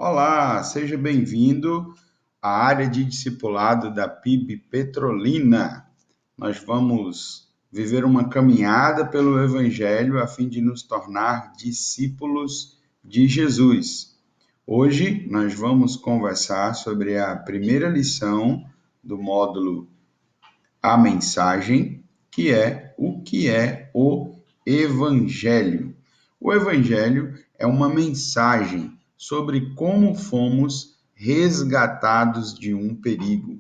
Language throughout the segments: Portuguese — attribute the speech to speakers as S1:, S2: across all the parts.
S1: Olá, seja bem-vindo à área de discipulado da PIB Petrolina. Nós vamos viver uma caminhada pelo Evangelho a fim de nos tornar discípulos de Jesus. Hoje nós vamos conversar sobre a primeira lição do módulo A Mensagem, que é o Evangelho. O Evangelho é uma mensagem sobre como fomos resgatados de um perigo.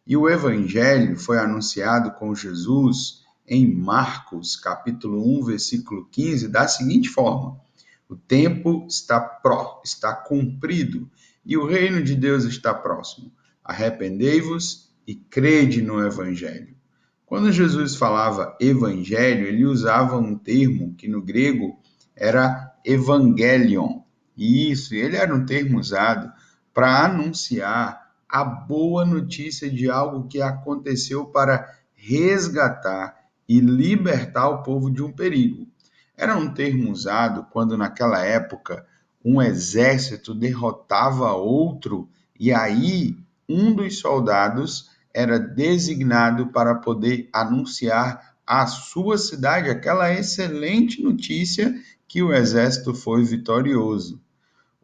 S1: E o Evangelho foi anunciado com Jesus em Marcos, capítulo 1, versículo 15, da seguinte forma: o tempo está cumprido e o reino de Deus está próximo. Arrependei-vos e crede no Evangelho. Quando Jesus falava evangelho, ele usava um termo que no grego era evangelion. Isso, ele era um termo usado para anunciar a boa notícia de algo que aconteceu para resgatar e libertar o povo de um perigo. Era um termo usado quando, naquela época, um exército derrotava outro e aí um dos soldados era designado para poder anunciar à sua cidade aquela excelente notícia que o exército foi vitorioso.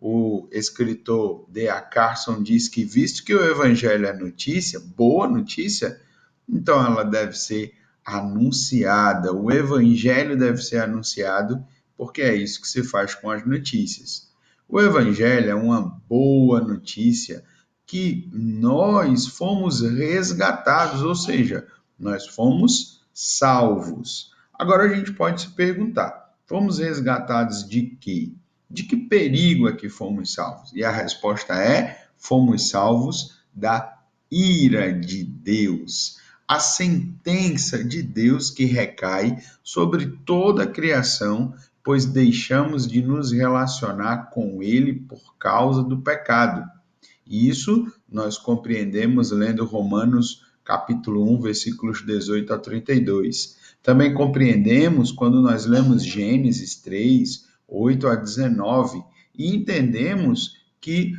S1: O escritor D.A. Carson diz que, visto que o evangelho é notícia, boa notícia, então ela deve ser anunciada, o evangelho deve ser anunciado, porque é isso que se faz com as notícias. O evangelho é uma boa notícia que nós fomos resgatados, ou seja, nós fomos salvos. Agora a gente pode se perguntar, fomos resgatados de quê? De que perigo é que fomos salvos? E a resposta é: fomos salvos da ira de Deus, a sentença de Deus que recai sobre toda a criação, pois deixamos de nos relacionar com Ele por causa do pecado. E isso nós compreendemos lendo Romanos capítulo 1, versículos 18 a 32. Também compreendemos quando nós lemos Gênesis 3, 8 a 19, e entendemos que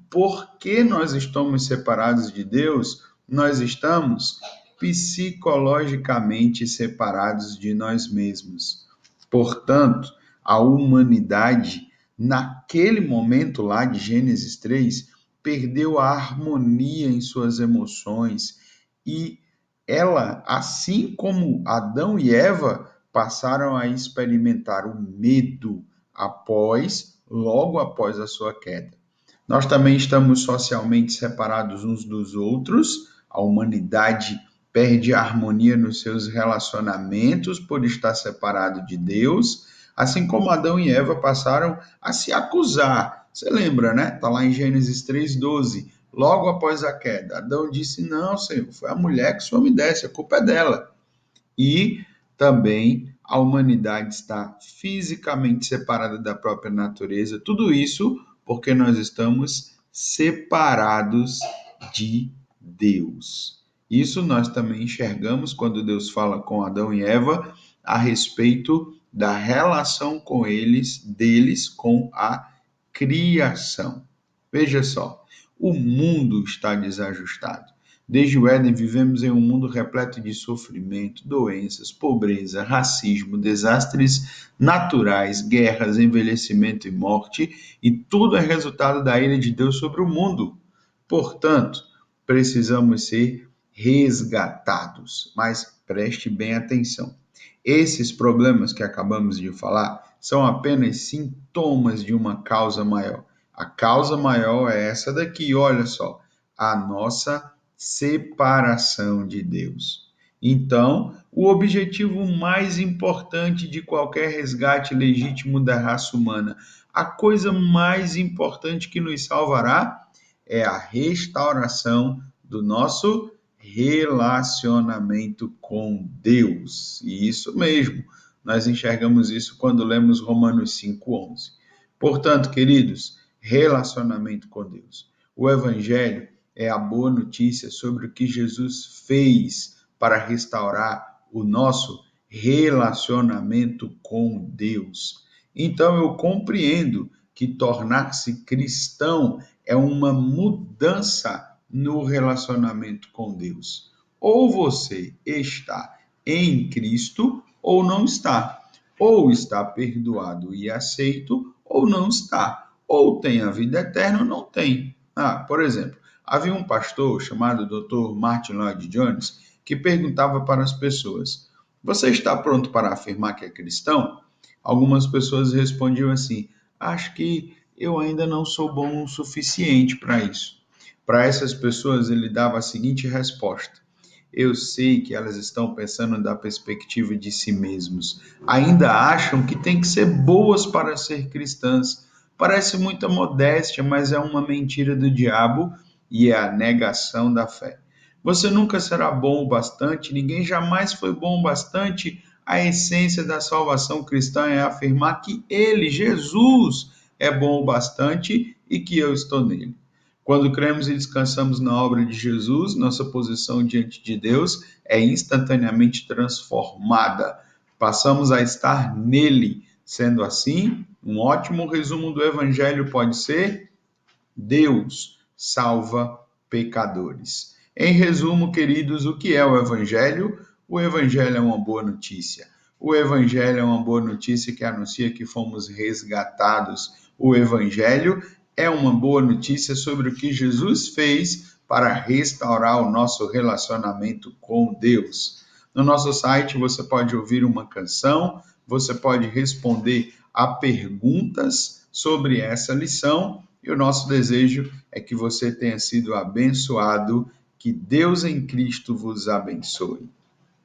S1: porque nós estamos separados de Deus, nós estamos psicologicamente separados de nós mesmos. Portanto, a humanidade, naquele momento lá de Gênesis 3, perdeu a harmonia em suas emoções e ela, assim como Adão e Eva, passaram a experimentar o medo logo após a sua queda. Nós também estamos socialmente separados uns dos outros, a humanidade perde a harmonia nos seus relacionamentos por estar separado de Deus, assim como Adão e Eva passaram a se acusar. Você lembra, né? Está lá em Gênesis 3:12. Logo após a queda, Adão disse: Não, Senhor, foi a mulher que o Senhor me desse, a culpa é dela. E também a humanidade está fisicamente separada da própria natureza. Tudo isso porque nós estamos separados de Deus. Isso nós também enxergamos quando Deus fala com Adão e Eva a respeito da relação com deles com a criação. Veja só, o mundo está desajustado. Desde o Éden, vivemos em um mundo repleto de sofrimento, doenças, pobreza, racismo, desastres naturais, guerras, envelhecimento e morte, e tudo é resultado da ira de Deus sobre o mundo. Portanto, precisamos ser resgatados. Mas preste bem atenção. Esses problemas que acabamos de falar são apenas sintomas de uma causa maior. A causa maior é essa daqui, olha só, a nossa separação de Deus. Então, o objetivo mais importante de qualquer resgate legítimo da raça humana, a coisa mais importante que nos salvará, é a restauração do nosso relacionamento com Deus. E isso mesmo, nós enxergamos isso quando lemos Romanos 5:11. Portanto, queridos, relacionamento com Deus. O Evangelho é a boa notícia sobre o que Jesus fez para restaurar o nosso relacionamento com Deus. Então, eu compreendo que tornar-se cristão é uma mudança no relacionamento com Deus. Ou você está em Cristo ou não está. Ou está perdoado e aceito ou não está. Ou tem a vida eterna ou não tem. Por exemplo, havia um pastor chamado Dr. Martin Lloyd Jones que perguntava para as pessoas: você está pronto para afirmar que é cristão? Algumas pessoas respondiam assim: acho que eu ainda não sou bom o suficiente para isso. Para essas pessoas, ele dava a seguinte resposta: eu sei que elas estão pensando da perspectiva de si mesmos. Ainda acham que tem que ser boas para ser cristãs. Parece muita modéstia, mas é uma mentira do diabo e é a negação da fé. Você nunca será bom o bastante, ninguém jamais foi bom o bastante. A essência da salvação cristã é afirmar que Ele, Jesus, é bom o bastante e que eu estou nele. Quando cremos e descansamos na obra de Jesus, nossa posição diante de Deus é instantaneamente transformada. Passamos a estar nele. Sendo assim, um ótimo resumo do Evangelho pode ser: Deus salva pecadores. Em resumo, queridos, o que é o Evangelho? O Evangelho é uma boa notícia. O Evangelho é uma boa notícia que anuncia que fomos resgatados. O Evangelho é uma boa notícia sobre o que Jesus fez para restaurar o nosso relacionamento com Deus. No nosso site você pode ouvir uma canção, você pode responder a perguntas sobre essa lição e o nosso desejo é que você tenha sido abençoado, que Deus em Cristo vos abençoe.